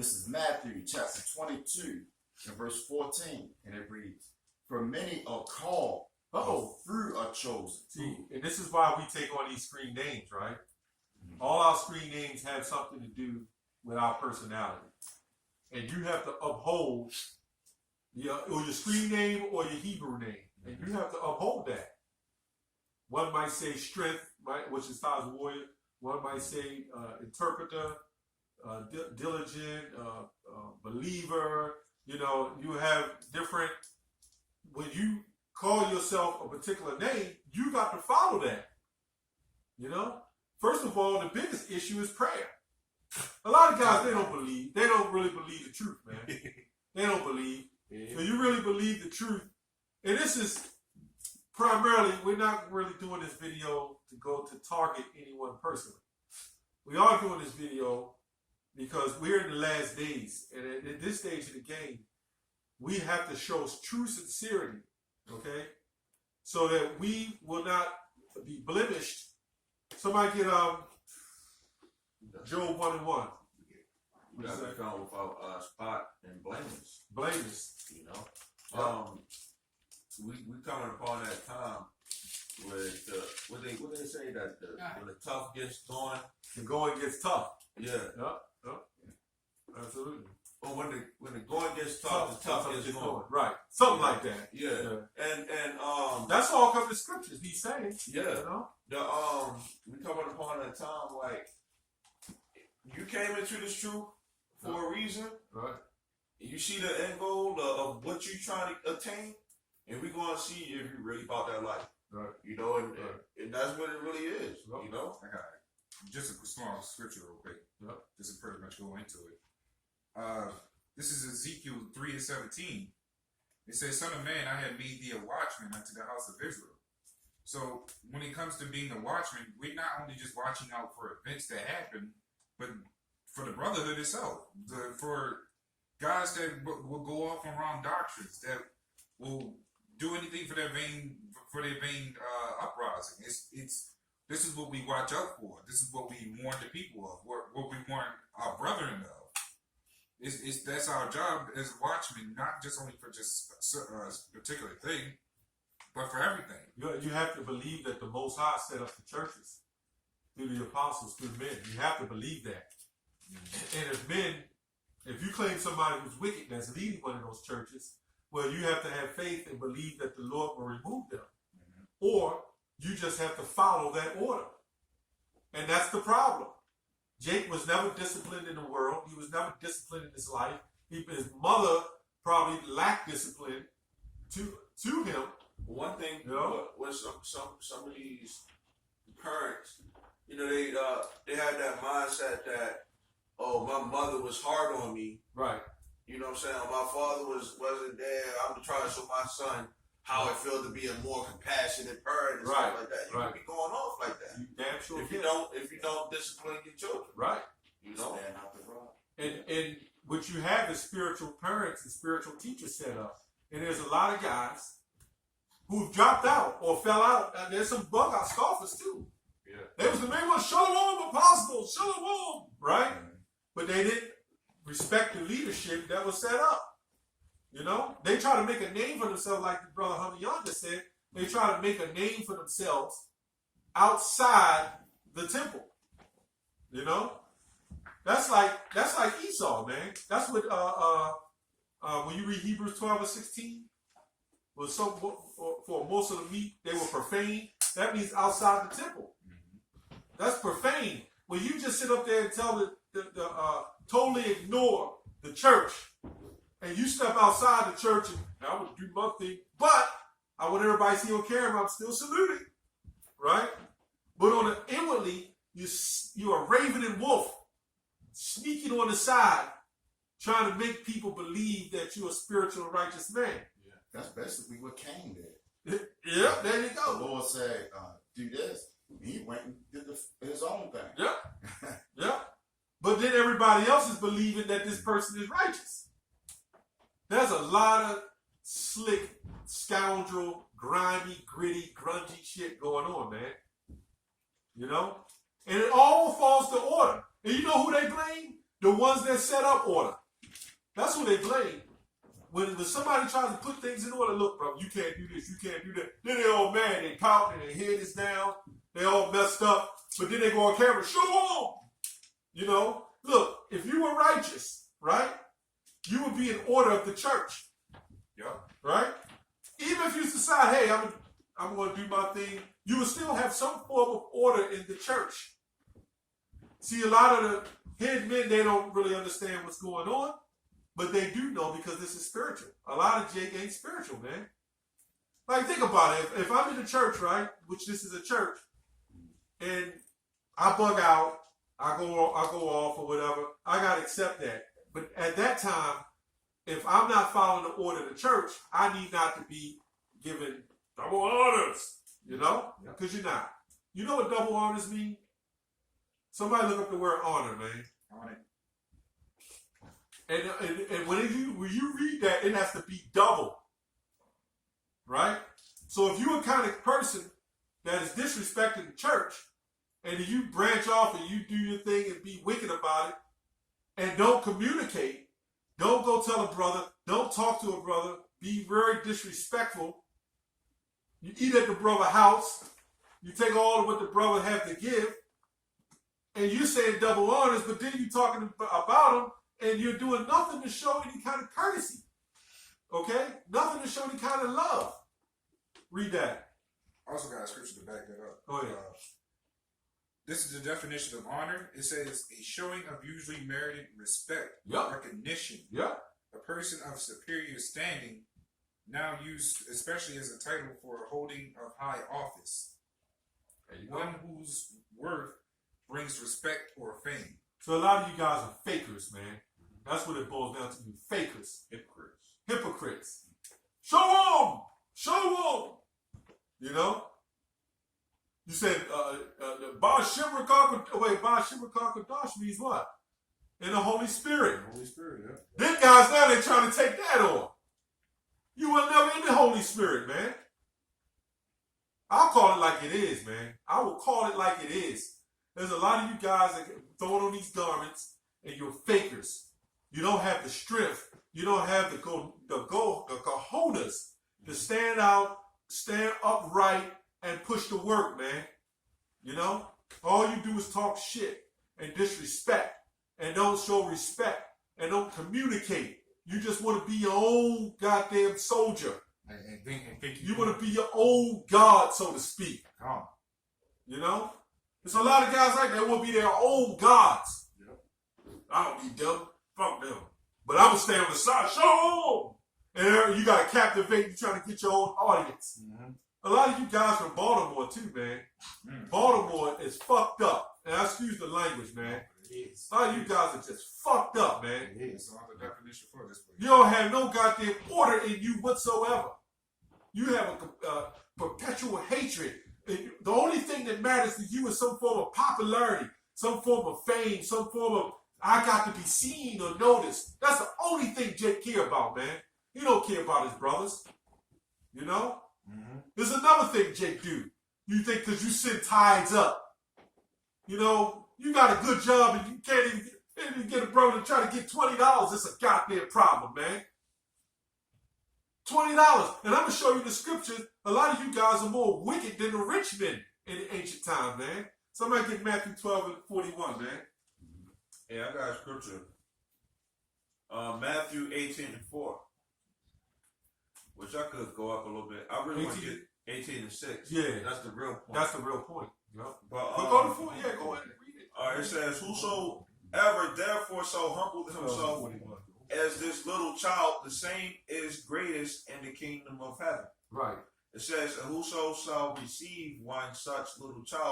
This is Matthew chapter 22 and verse 14, and it reads, "For many are called, but few are chosen." See, and this is why we take on these screen names, right? All our screen names have something to do with our personality. And you have to uphold your screen name or your Hebrew name. And you have to uphold that. One might say strength, which is God's warrior. One might say interpreter, diligent, believer. You know, you have different, when you call yourself a particular name, you got to follow that. You know? First of all, the biggest issue is prayer. A lot of guys, they don't really believe the truth, man. They don't believe. Yeah. So you really believe the truth. And this is primarily, we're not really doing this video to go to target anyone personally. We are doing this video because we're in the last days. And at this stage of the game, we have to show true sincerity, okay? So that we will not be blemished. Somebody get Job 1:1. We got to come with our spot and blameless. Blameless. You know? We coming upon that time with what they say that when the tough gets going, the going gets tough. Yeah. Yep. Absolutely. Or when the going gets tough, the tough gets going. Right. Something like that. Yeah. And that's all comes to scriptures, he's saying. Yeah. You know? We coming upon that time like you came into this truth for a reason. Right. You see the end goal of what you're trying to attain, and we're going to see if you're really about that life. Right. You know, and that's what it really is. Yep. You know? I got just a small scripture real quick. Yep. Just to pretty much go into it. This is Ezekiel 3:17. It says, "Son of man, I have made thee a watchman unto the house of Israel." So when it comes to being a watchman, we're not only just watching out for events that happen, but for the brotherhood itself, for guys that will go off on wrong doctrines, that will do anything for their vain uprising. This is what we watch out for. This is what we warn the people of. What we warn our brethren of. That's our job as watchmen, not just only for just a particular thing, but for everything. You have to believe that the Most High set up the churches through the apostles, through men. You have to believe that. Mm-hmm. And if you claim somebody who's wicked that's leading one of those churches, well, you have to have faith and believe that the Lord will remove them. Mm-hmm. Or you just have to follow that order. And that's the problem. Jake was never disciplined in the world. He was never disciplined in his life. His mother probably lacked discipline to him. One thing, you know? with some of these parents, you know, they had that mindset that, oh, my mother was hard on me. Right. You know what I'm saying? My father wasn't there. I'm trying to show my son how it feels to be a more compassionate parent and stuff like that. You can be going off like that. You damn sure if you don't discipline your children. Right. You know? Stand out the road. And what you have is spiritual parents and spiritual teachers set up. And there's a lot of guys who've dropped out or fell out. And there's some bug out scoffers too. Yeah. They was the main one, shalom apostle, shalom, right? Mm-hmm. But they didn't respect the leadership that was set up. You know, they try to make a name for themselves, like the brother Hamayan just said. They try to make a name for themselves outside the temple. You know, that's like Esau, man. That's what when you read Hebrews 12:16, was for most of the meat they were profane. That means outside the temple. Mm-hmm. That's profane. When you just sit up there and tell totally ignore the church. And you step outside the church and I would do my thing, but I want everybody to see on camera I'm still saluting, right? But on the inwardly, you're a raven and wolf, sneaking on the side, trying to make people believe that you're a spiritual and righteous man. Yeah, that's basically what Cain did. Yeah, there you go. The Lord said, do this. He went and did his own thing. Yeah, yeah. But then everybody else is believing that this person is righteous. There's a lot of slick, scoundrel, grimy, gritty, grungy shit going on, man. You know? And it all falls to order. And you know who they blame? The ones that set up order. That's who they blame. When somebody tries to put things in order, look, bro, you can't do this, you can't do that. Then they all mad, they pouting, their head is down, they all messed up. But then they go on camera, show them. You know, look, if you were righteous, right, you would be in order of the church. Yeah. Right? Even if you decide, hey, I'm going to do my thing, you will still have some form of order in the church. See, a lot of the head men, they don't really understand what's going on, but they do know because this is spiritual. A lot of Jake ain't spiritual, man. Like, think about it. If I'm in the church, right, which this is a church, and I bug out, I go off or whatever, I got to accept that. But at that time, if I'm not following the order of the church, I need not to be given double honors, you know? Because you're not. You know what double honors mean? Somebody look up the word honor, man. Honor. And when you read that, it has to be double, right? So if you're a kind of person that is disrespecting the church, and you branch off and you do your thing and be wicked about it, and don't communicate, don't go tell a brother, don't talk to a brother, be very disrespectful. You eat at the brother's house, you take all of what the brother has to give, and you're saying double honors, but then you're talking about him, and you're doing nothing to show any kind of courtesy. Okay? Nothing to show any kind of love. Read that. Also got a scripture to back that up. Oh, yeah. This is the definition of honor. It says a showing of usually merited respect, recognition. Yeah. A person of superior standing, now used especially as a title for holding of high office. One whose worth brings respect or fame. So a lot of you guys are fakers, man. That's what it boils down to. You fakers. Hypocrites. Show them! Show them! You know? You said, Ba Shimra Kakadosh means what? In the Holy Spirit. Holy Spirit, yeah. Then guys, now they're trying to take that on. You were never in the Holy Spirit, man. I'll call it like it is, man. I will call it like it is. There's a lot of you guys that throw on these garments, and you're fakers. You don't have the strength. You don't have the cojones to stand out, stand upright, and push the work, man. You know? All you do is talk shit and disrespect and don't show respect and don't communicate. You just want to be your own goddamn soldier. And think you want to be your own God, so to speak. Oh. You know? There's a lot of guys like that will be their own gods. Yep. I don't need them. Fuck them. But I'm going to stay on the side. Show them! And you got to captivate. You're trying to get your own audience. Mm-hmm. A lot of you guys from Baltimore, too, man. Baltimore is fucked up. And I excuse the language, man. A lot of you guys are just fucked up, man. That's all the definition for this place. You don't have no goddamn order in you whatsoever. You have a perpetual hatred. The only thing that matters to you is some form of popularity, some form of fame, some form of I got to be seen or noticed. That's the only thing Jake care about, man. He don't care about his brothers. You know? Mm-hmm. There's another thing Jake do. You think because you send tides up. You know, you got a good job and you can't even get a brother to try to get $20. It's a goddamn problem, man. $20. And I'm going to show you the scriptures. A lot of you guys are more wicked than the rich men in the ancient time, man. Somebody get Matthew 12 and 41, man. Yeah, I got a scripture. Matthew 18:4. Which I could go up a little bit. I really want to get 18:6. Yeah. That's the real point. That's the real point. Yep. But go to 4. Yeah, go ahead and read it. It says, whosoever therefore so humbled himself as this little child, the same is greatest in the kingdom of heaven. Right. It says, and whoso shall receive one such little child